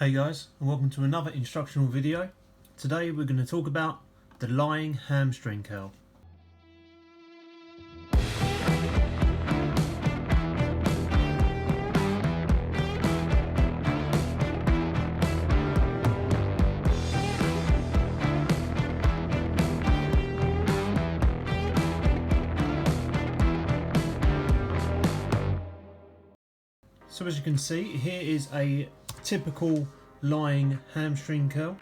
Hey guys, and welcome to another instructional video. Today we're going to talk about the lying hamstring curl. So as you can see, here is a typical lying hamstring curl.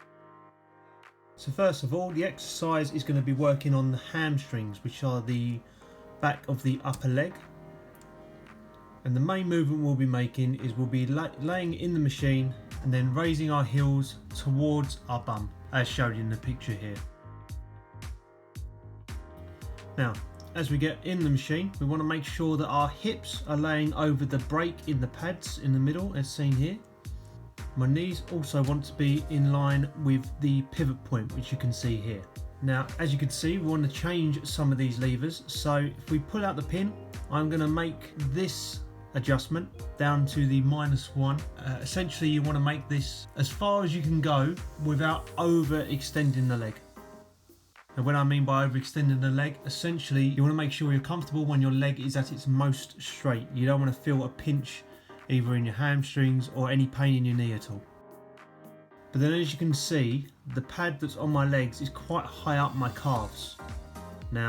So first of all, the exercise is going to be working on the hamstrings, which are the back of the upper leg. And the main movement we'll be making is we'll be laying in the machine and then raising our heels towards our bum, as shown in the picture here. Now, as we get in the machine, we want to make sure that our hips are laying over the brake in the pads in the middle, as seen here. My knees also want to be in line with the pivot point, which you can see here. Now, as you can see, we want to change some of these levers. So if we pull out the pin, I'm going to make this adjustment down to the -1. Essentially, you want to make this as far as you can go without overextending the leg. And when I mean by overextending the leg, essentially you want to make sure you're comfortable when your leg is at its most straight. You don't want to feel a pinch either in your hamstrings or any pain in your knee at all. But then, as you can see, the pad that's on my legs is quite high up my calves. Now,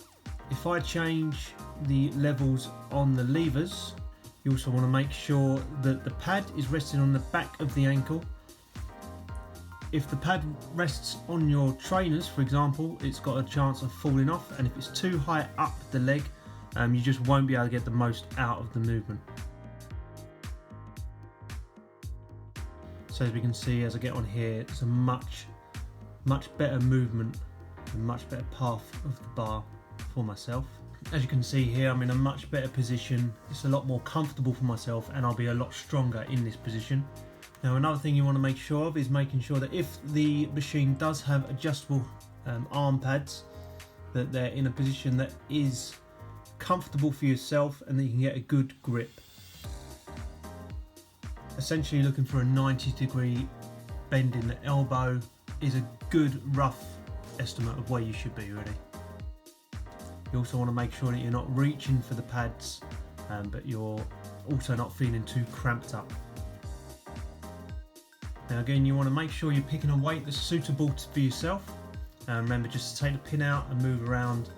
if I change the levels on the levers, you also want to make sure that the pad is resting on the back of the ankle. If the pad rests on your trainers, for example, it's got a chance of falling off, and if it's too high up the leg, you just won't be able to get the most out of the movement. So as we can see, as I get on here, it's a much better movement, a much better path of the bar for myself. As you can see here, I'm in a much better position. It's a lot more comfortable for myself, and I'll be a lot stronger in this position. Now, another thing you want to make sure of is making sure that if the machine does have adjustable arm pads, that they're in a position that is comfortable for yourself and that you can get a good grip. Essentially, looking for a 90-degree bend in the elbow is a good rough estimate of where you should be, really. You also want to make sure that you're not reaching for the pads, but you're also not feeling too cramped up. Now again, you want to make sure you're picking a weight that's suitable for yourself. Remember, just to take the pin out and move around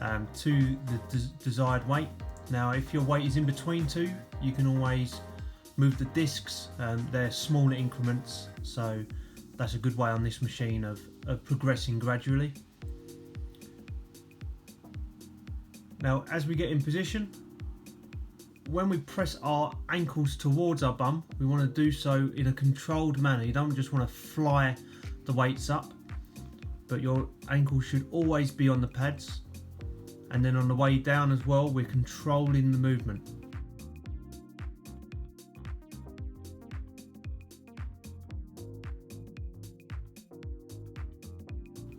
to the desired weight. Now, if your weight is in between two, you can always move the discs. They're smaller increments, so that's a good way on this machine of progressing gradually. Now, as we get in position, when we press our ankles towards our bum, we want to do so in a controlled manner. You don't just want to fly the weights up, but your ankles should always be on the pads. And then on the way down as well, we're controlling the movement.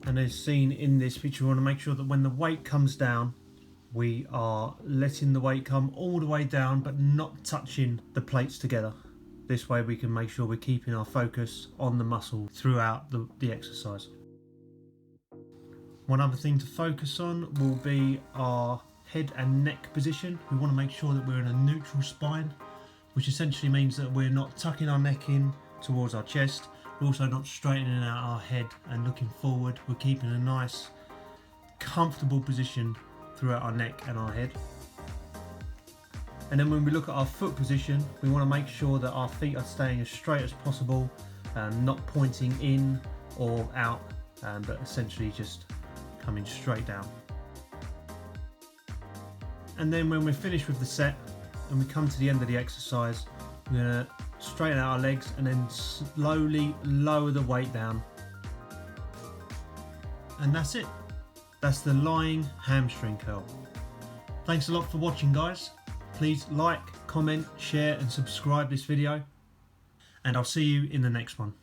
And as seen in this picture, we want to make sure that when the weight comes down, we are letting the weight come all the way down but not touching the plates together. This way we can make sure we're keeping our focus on the muscle throughout the exercise. One other thing to focus on will be our head and neck position. We want to make sure that we're in a neutral spine, which essentially means that we're not tucking our neck in towards our chest. We're also not straightening out our head and looking forward. We're keeping a nice, comfortable position throughout our neck and our head. And then when we look at our foot position, we want to make sure that our feet are staying as straight as possible, not pointing in or out, but essentially just coming straight down. And then when we're finished with the set and we come to the end of the exercise, we're going to straighten out our legs and then slowly lower the weight down. And that's it. That's the lying hamstring curl. Thanks a lot for watching, guys. Please like, comment, share and subscribe this video, and I'll see you in the next one.